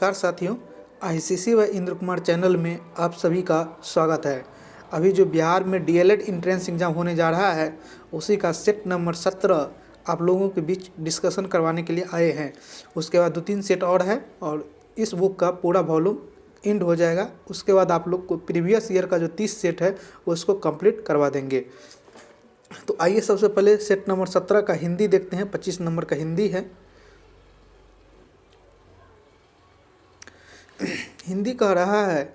नमस्कार साथियों, आईसीसी व इंद्र कुमार चैनल में आप सभी का स्वागत है। अभी जो बिहार में डीएलएड इंट्रेंस एग्ज़ाम होने जा रहा है, उसी का सेट नंबर 17 आप लोगों के बीच डिस्कशन करवाने के लिए आए हैं। उसके बाद 2-3 सेट और है और इस बुक का पूरा वॉल्यूम एंड हो जाएगा। उसके बाद आप लोग को प्रीवियस ईयर का जो 30 सेट है उसको कंप्लीट करवा देंगे। तो आइए सबसे पहले सेट नंबर 17 का हिंदी देखते हैं। 25 नंबर का हिंदी है। हिंदी कह रहा है,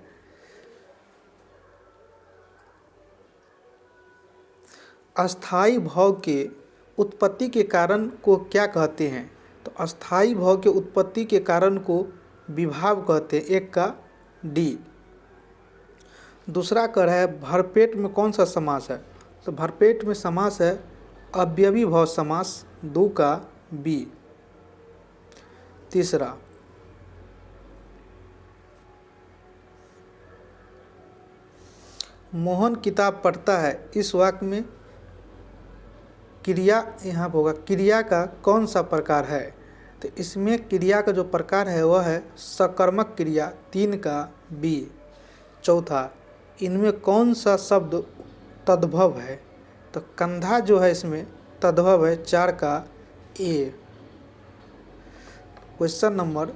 अस्थाई भाव के उत्पत्ति के कारण को क्या कहते हैं? तो अस्थाई भाव के उत्पत्ति के कारण को विभाव कहते हैं, एक का डी। दूसरा कह रहा है, भरपेट में कौन सा समास है? तो भरपेट में समास है अव्ययी भाव समास, 2 का बी। तीसरा, मोहन किताब पढ़ता है, इस वाक्य में क्रिया यहाँ होगा, क्रिया का कौन सा प्रकार है? तो इसमें क्रिया का जो प्रकार है वह है सकर्मक क्रिया, 3 का बी। चौथा, इनमें कौन सा शब्द तद्भव है? तो कंधा जो है इसमें तद्भव है, 4 का ए। क्वेश्चन नंबर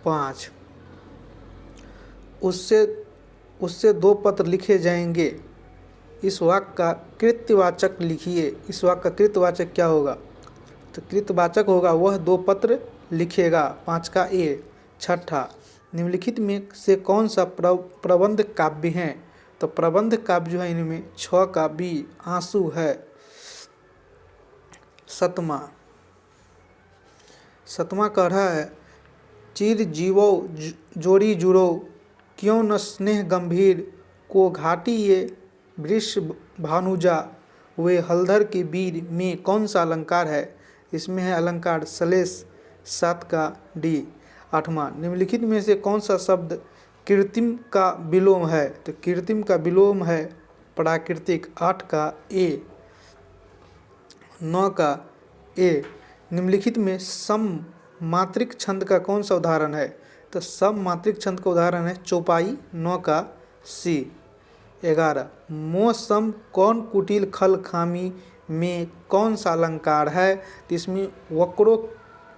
5, उससे 2 पत्र लिखे जाएंगे, इस वाक्य का कृत्यवाचक लिखिए। इस वाक्य का कृत्यवाचक क्या होगा? तो कृत्यवाचक होगा वह 2 पत्र लिखेगा, 5 का ए। छठा, निम्नलिखित में से कौन सा प्रबंध काव्य हैं? तो प्रबंध काव्य जो है इनमें 6 का बी, आंसू है। सतमा कह रहा है, चिर जीवो जोड़ी जुड़ो, क्यों न स्नेह गंभीर, को घाटी ये वृष भानुजा, वे हलधर के वीर में कौन सा अलंकार है? इसमें है अलंकार सलेश, 7 का डी। 8वां, निम्नलिखित में से कौन सा शब्द कृत्रिम का विलोम है? तो कृत्रिम का विलोम है प्राकृतिक, 8 का ए। 9 का ए, निम्नलिखित में सम मात्रिक छंद का कौन सा उदाहरण है? तो सम मात्रिक छंद का उदाहरण है चौपाई, 9 का सी। 11, मौसम कौन कुटिल खल खामी में कौन सा अलंकार है? तो इसमें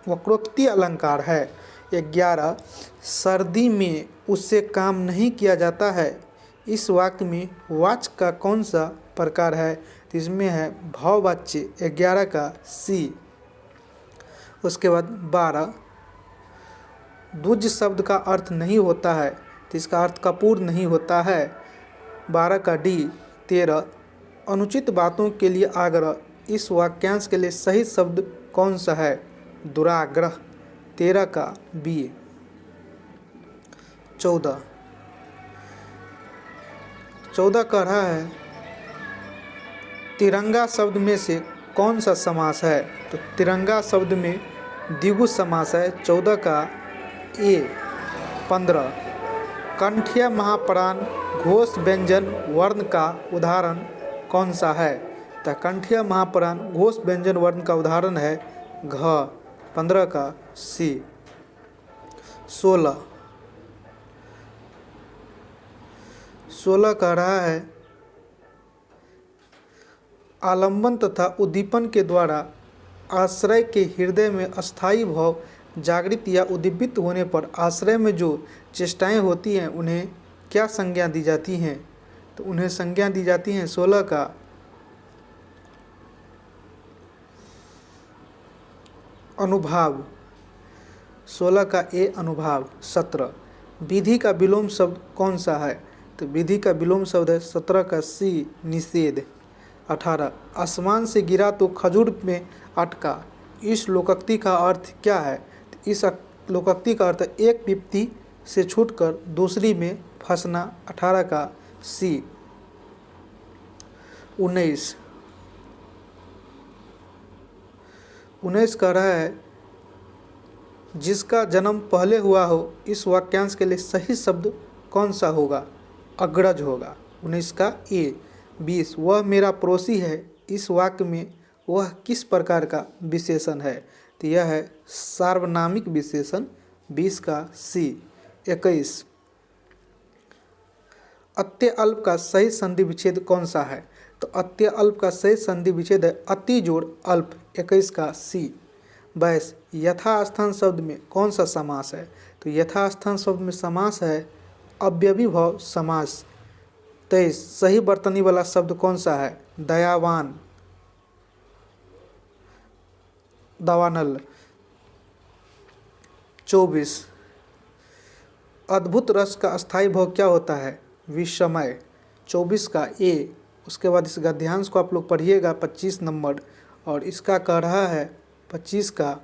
वक्रोक्ति अलंकार है। 11, सर्दी में उससे काम नहीं किया जाता है, इस वाक्य में वाच्य का कौन सा प्रकार है? तो इसमें है भाववाच्य, 11 का सी। उसके बाद 12, द्विज शब्द का अर्थ नहीं होता है, तो इसका अर्थ कपूर नहीं होता है, 12 का डी। 13, अनुचित बातों के लिए आग्रह, इस वाक्यांश के लिए सही शब्द कौन सा है? दुराग्रह, 13 का बी। 14 कह रहा है, तिरंगा शब्द में से कौन सा समास है? तो तिरंगा शब्द में द्विगु समास है, 14 का ए। 15, कंठ्य महाप्राण घोष व्यंजन वर्ण का उदाहरण कौन सा है? तो कंठ्य महाप्राण घोष व्यंजन वर्ण का उदाहरण है घ, 15 का सी। 16 कह रहा है, आलंबन तथा उद्दीपन के द्वारा आश्रय के हृदय में अस्थायी भाव जागृत या उद्दीपित होने पर आश्रय में जो चेष्टाएं होती हैं उन्हें क्या संज्ञा दी जाती हैं? तो उन्हें संज्ञा दी जाती हैं 16 का अनुभाव, 16 का ए अनुभाव। 17, विधि का विलोम शब्द कौन सा है? तो विधि का विलोम शब्द है 17 का सी, निषेध। 18, आसमान से गिरा तो खजूर में अटका, इस लोकोक्ति का अर्थ क्या है? तो इस लोकोक्ति का अर्थ एक विपत्ति से छूटकर दूसरी में फंसना, 18 का सी। 19 कह रहा है, जिसका जन्म पहले हुआ हो, इस वाक्यांश के लिए सही शब्द कौन सा होगा? अग्रज होगा, 19 का ए। 20, वह मेरा पड़ोसी है, इस वाक्य में वह किस प्रकार का विशेषण है? तो यह है सार्वनामिक विशेषण, 20 का सी। 21। अत्य अल्प का सही संधि विच्छेद कौन सा है? तो अत्य अल्प का सही संधि विच्छेद है अति जोड़ अल्प। 21 का सी। 22। यथास्थान शब्द में कौन सा समास है? तो यथास्थान शब्द में समास है अव्ययीभाव समास। 23। सही वर्तनी वाला शब्द कौन सा है? दयावान, दावानल। 24। अद्भुत रस का अस्थायी भाव क्या होता है? विस्मय। 24 का ए। उसके बाद इस गद्यांश को आप लोग पढ़िएगा 25 नंबर, और इसका कह रहा है 25 का,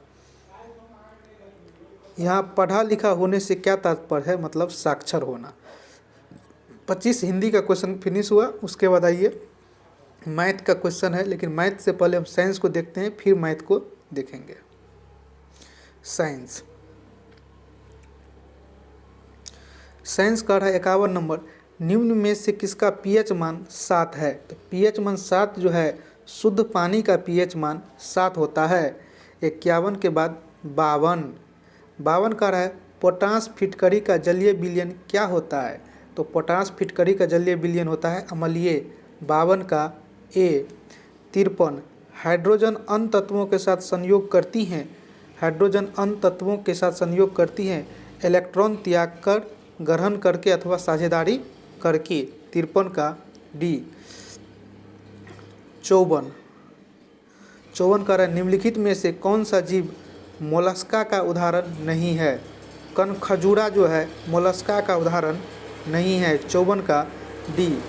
यहाँ पढ़ा लिखा होने से क्या तात्पर्य है? मतलब साक्षर होना। 25 हिंदी का क्वेश्चन फिनिश हुआ। उसके बाद आइए मैथ का क्वेश्चन है, लेकिन मैथ से पहले हम साइंस को देखते हैं, फिर मैथ को देखेंगे। साइंस का रहा 51 नंबर। निम्न में से किसका पीएच मान 7 है? तो पीएच मान 7 जो है, शुद्ध पानी का पीएच मान 7 होता है। 51 के बाद 52 का रहा है पोटास फिटकरी का जलीय विलयन क्या होता है? तो पोटास फिटकरी का जलीय विलयन होता है अम्लीय। 52 का ए। 53 हाइड्रोजन अन्य तत्वों के साथ संयोग करती हैं। हाइड्रोजन अन्य तत्वों के साथ संयोग करती हैं इलेक्ट्रॉन त्याग कर, ग्रहण करके अथवा साझेदारी करके। 53 का डी। 54 का निम्नलिखित में से कौन सा जीव मोलस्का का उदाहरण नहीं है? कनखजूरा जो है मोलस्का का उदाहरण नहीं है। 54 का डी।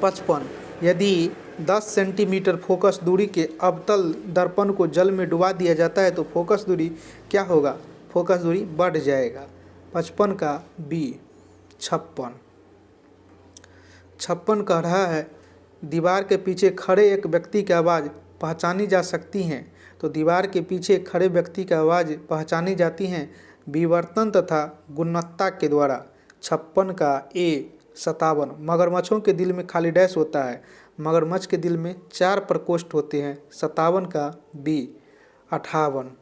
55 यदि 10 सेंटीमीटर फोकस दूरी के अवतल दर्पण को जल में डुबा दिया जाता है तो फोकस दूरी क्या होगा? फोकस दूरी बढ़ जाएगा। 55 का बी। 56 कह रहा है दीवार के पीछे खड़े एक व्यक्ति की आवाज़ पहचानी जा सकती हैं। तो दीवार के पीछे खड़े व्यक्ति की आवाज़ पहचानी जाती हैं विवर्तन तथा गुणवत्ता के द्वारा। 56 का ए। 57 मगरमच्छों के दिल में खाली डैश होता है। मगरमच्छ के दिल में 4 प्रकोष्ठ होते हैं। 57 का बी। 58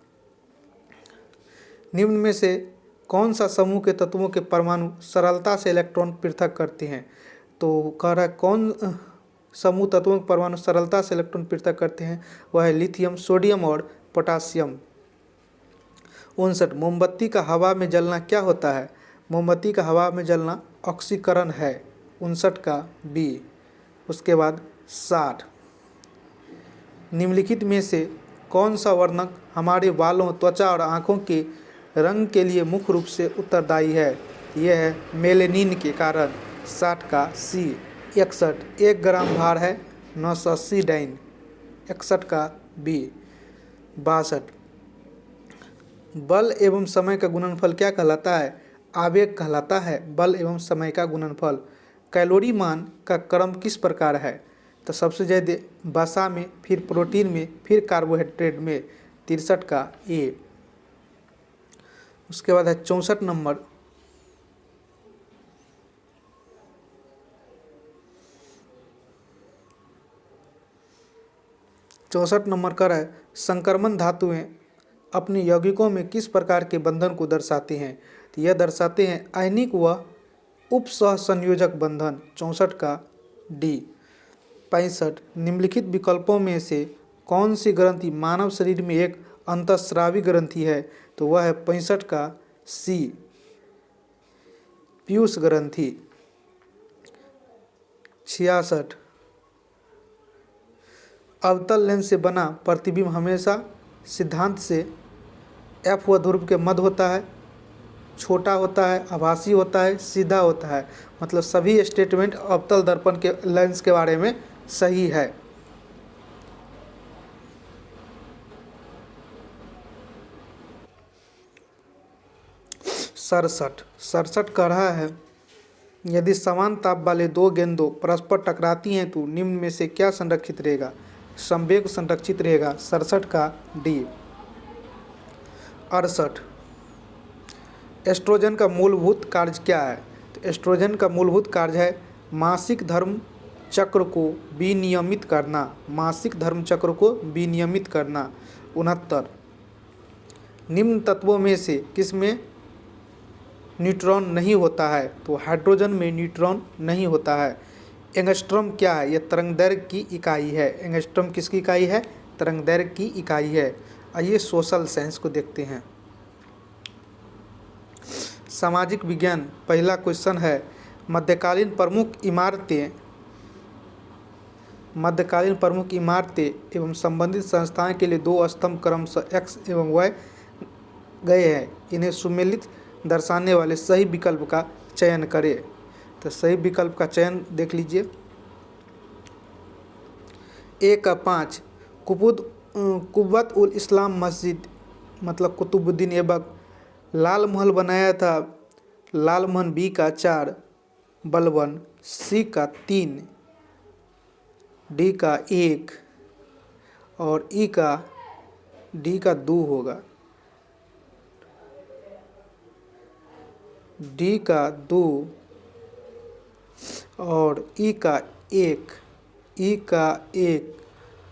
निम्न में से कौन सा समूह के तत्वों के परमाणु सरलता से इलेक्ट्रॉन पृथक करते हैं? तो कह रहा है कौन समूह तत्वों के परमाणु सरलता से इलेक्ट्रॉन पृथक करते हैं? वह है लिथियम, सोडियम और पोटासियम। 59 मोमबत्ती का हवा में जलना क्या होता है? मोमबत्ती का हवा में जलना ऑक्सीकरण है। 59 का बी। उसके बाद 60 निम्नलिखित में से कौन सा वर्णक हमारे बालों, त्वचा और आँखों के रंग के लिए मुख्य रूप से उत्तरदायी है? यह है मेलेनिन के कारण। 60 का सी। 61 1 ग्राम भार है 980 डाइन। 61 का बी। 62 बल एवं समय का गुणनफल क्या कहलाता है? आवेग कहलाता है बल एवं समय का गुणनफल। कैलोरी मान का क्रम किस प्रकार है? तो सबसे ज़्यादा वसा में, फिर प्रोटीन में, फिर कार्बोहाइड्रेट में। 63 का ए। उसके बाद है 64 नंबर। कर है संक्रमण धातुएं अपने यौगिकों में किस प्रकार के बंधन को दर्शाते हैं? तो यह दर्शाते हैं आयनिक व उपसह संयोजक बंधन। 64 का डी। 65 निम्नलिखित विकल्पों में से कौन सी ग्रंथि मानव शरीर में एक अंतःस्रावी ग्रंथि है? तो वह है 65 का सी। पीयूष ग्रंथि। 66 अवतल लेंस से बना प्रतिबिंब हमेशा सिद्धांत से एफ व ध्रुव के मध्य होता है, छोटा होता है, आभासी होता है, सीधा होता है। मतलब सभी स्टेटमेंट अवतल दर्पण के लेंस के बारे में सही है। 67 कह रहा है यदि समान ताप वाले दो गेंदों परस्पर टकराती हैं तो निम्न में से क्या संरक्षित रहेगा? संवेग संरक्षित रहेगा। 67 का डी। 68 एस्ट्रोजन का मूलभूत कार्य क्या है? तो एस्ट्रोजन का मूलभूत कार्य है मासिक धर्म चक्र को विनियमित करना। मासिक धर्म चक्र को विनियमित करना। 69 निम्न तत्वों में से किसमें न्यूट्रॉन नहीं होता है? तो हाइड्रोजन में न्यूट्रॉन नहीं होता है। एंगस्ट्रॉम क्या है? यह तरंगदैर्घ्य की इकाई है। एंगस्ट्रॉम किसकी इकाई है? तरंगदैर्घ्य की इकाई है। आइए सोशल साइंस को देखते हैं। सामाजिक विज्ञान, पहला क्वेश्चन है मध्यकालीन प्रमुख इमारतें एवं संबंधित संस्थाएं के लिए दो स्तंभ क्रमशः एक्स एवं वाई गए हैं, इन्हें सुमेलित दर्शाने वाले सही विकल्प का चयन करें। तो सही विकल्प का चयन देख लीजिए। ए का 5 कुव्वत उल इस्लाम मस्जिद मतलब कुतुबुद्दीन ऐबक। लाल महल बनाया था लाल महल। बी का 4 बलबन। सी का 3, डी का 1 और डी का 2 होगा। डी का 2 और ई का 1। ई का 1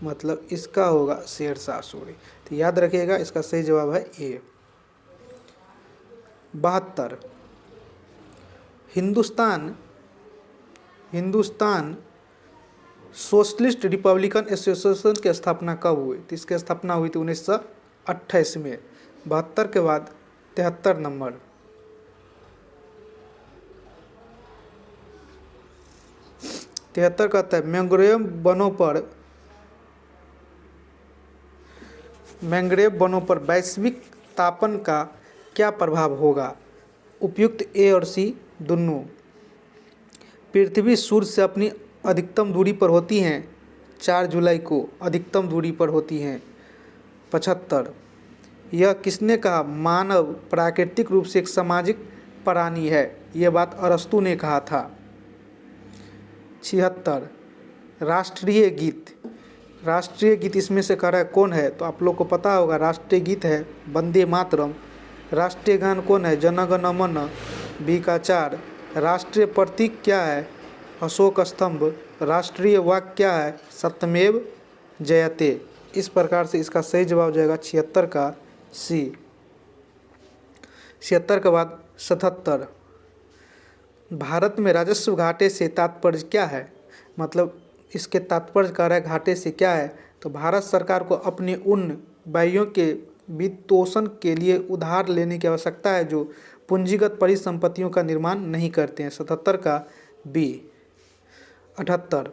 मतलब इसका होगा शेरशाह सूरी। तो याद रखिएगा इसका सही जवाब है ए। 72 हिंदुस्तान सोशलिस्ट रिपब्लिकन एसोसिएशन की स्थापना कब हुई? तो इसकी स्थापना हुई थी 1928 में। 72 के बाद 73 नंबर। कहता है मैंग्रोव वनों पर वैश्विक तापन का क्या प्रभाव होगा? उपयुक्त ए और सी दोनों। पृथ्वी सूर्य से अपनी अधिकतम दूरी पर होती हैं 4 जुलाई को अधिकतम दूरी पर होती हैं। 75 यह किसने कहा? मानव प्राकृतिक रूप से एक सामाजिक प्राणी है, यह बात अरस्तू ने कहा था। 76 राष्ट्रीय गीत इसमें से कह रहा है कौन है? तो आप लोग को पता होगा राष्ट्रीय गीत है वंदे मातरम। राष्ट्रीय गान कौन है? जन गण मन। बी का 4 राष्ट्रीय प्रतीक क्या है? अशोक स्तंभ। राष्ट्रीय वाक्य क्या है? सत्यमेव जयते। इस प्रकार से इसका सही जवाब हो जाएगा 76 का सी। 76 के बाद 77 भारत में राजस्व घाटे से तात्पर्य क्या है? मतलब इसके तात्पर्य कह रहा है घाटे से क्या है? तो भारत सरकार को अपने उन व्ययों के वित्तपोषण के लिए उधार लेने की आवश्यकता है जो पूंजीगत परिसंपत्तियों का निर्माण नहीं करते हैं। 77 का बी। 78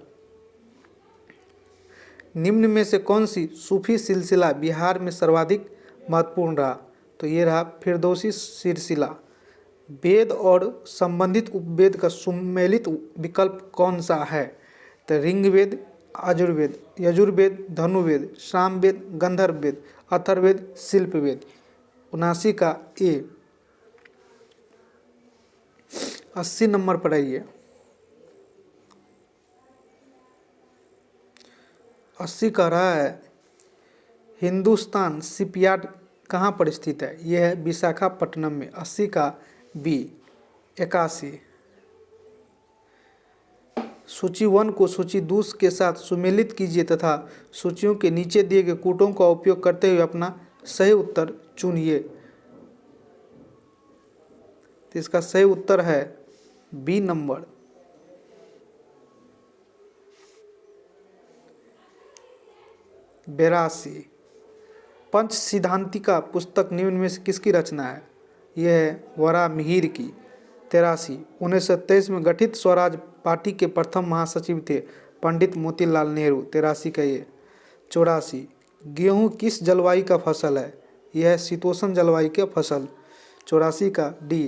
निम्न में से कौन सी सूफी सिलसिला बिहार में सर्वाधिक महत्वपूर्ण रहा? तो ये रहा फिरदौसी सिलसिला। वेद और संबंधित उपवेद का सुमेलित विकल्प कौन सा है? तो ऋग्वेद, यजुर्वेद, धनुर्वेद, सामवेद, गंधर्ववेद, अथर्ववेद, शिल्पवेद। 79 का ए। 80 नंबर पर आइए। 80 कह रहा है हिंदुस्तान शिपयार्ड कहाँ पर स्थित है? यह है विशाखापट्टनम में। 80 का बी। 81 सूची 1 को सूची 2 के साथ सुमेलित कीजिए तथा सूचियों के नीचे दिए गए कूटों का उपयोग करते हुए अपना सही उत्तर चुनिए। तो इसका सही उत्तर है बी नंबर। बेरासी पंच सिद्धांतिका पुस्तक निम्न में से किसकी रचना है? यह है वरा मिहिर की। 83 1923 में गठित स्वराज पार्टी के प्रथम महासचिव थे पंडित मोतीलाल नेहरू। 83 का ये। 84 गेहूँ किस जलवायु का फसल है? यह है शीतोष्ण जलवायु का फसल। 84 का डी।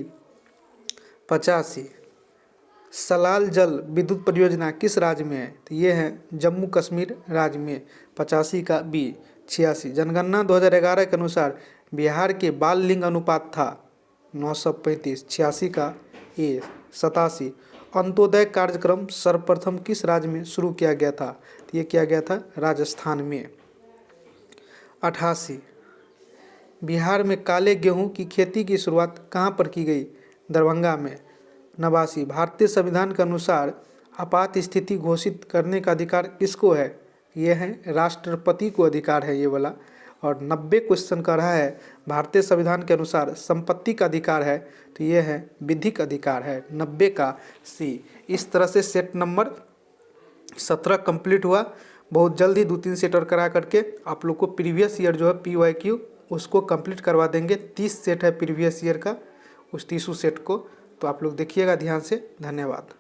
85 सलाल जल विद्युत परियोजना किस राज्य में है? तो ये है जम्मू कश्मीर राज्य में। 85 का बी। 86 जनगणना 2011 के अनुसार बिहार के बाल लिंग अनुपात था 935। 86 का ए। 87 अंत्योदय कार्यक्रम सर्वप्रथम किस राज्य में शुरू किया गया था? तो ये किया गया था राजस्थान में। 88 बिहार में काले गेहूं की खेती की शुरुआत कहाँ पर की गई? दरभंगा में। 89 भारतीय संविधान के अनुसार आपात स्थिति घोषित करने का अधिकार किसको है? यह है राष्ट्रपति को अधिकार है ये वाला। और 90 क्वेश्चन का रहा है भारतीय संविधान के अनुसार संपत्ति का अधिकार है, तो ये है विधिक अधिकार है, 90 का सी। इस तरह से सेट नंबर 17 कंप्लीट हुआ। बहुत जल्द ही 2-3 सेट और करा करके आप लोग को प्रीवियस ईयर जो है PYQ उसको कंप्लीट करवा देंगे। 30 सेट है प्रीवियस ईयर का, उस 30 सेट को तो आप लोग देखिएगा ध्यान से। धन्यवाद।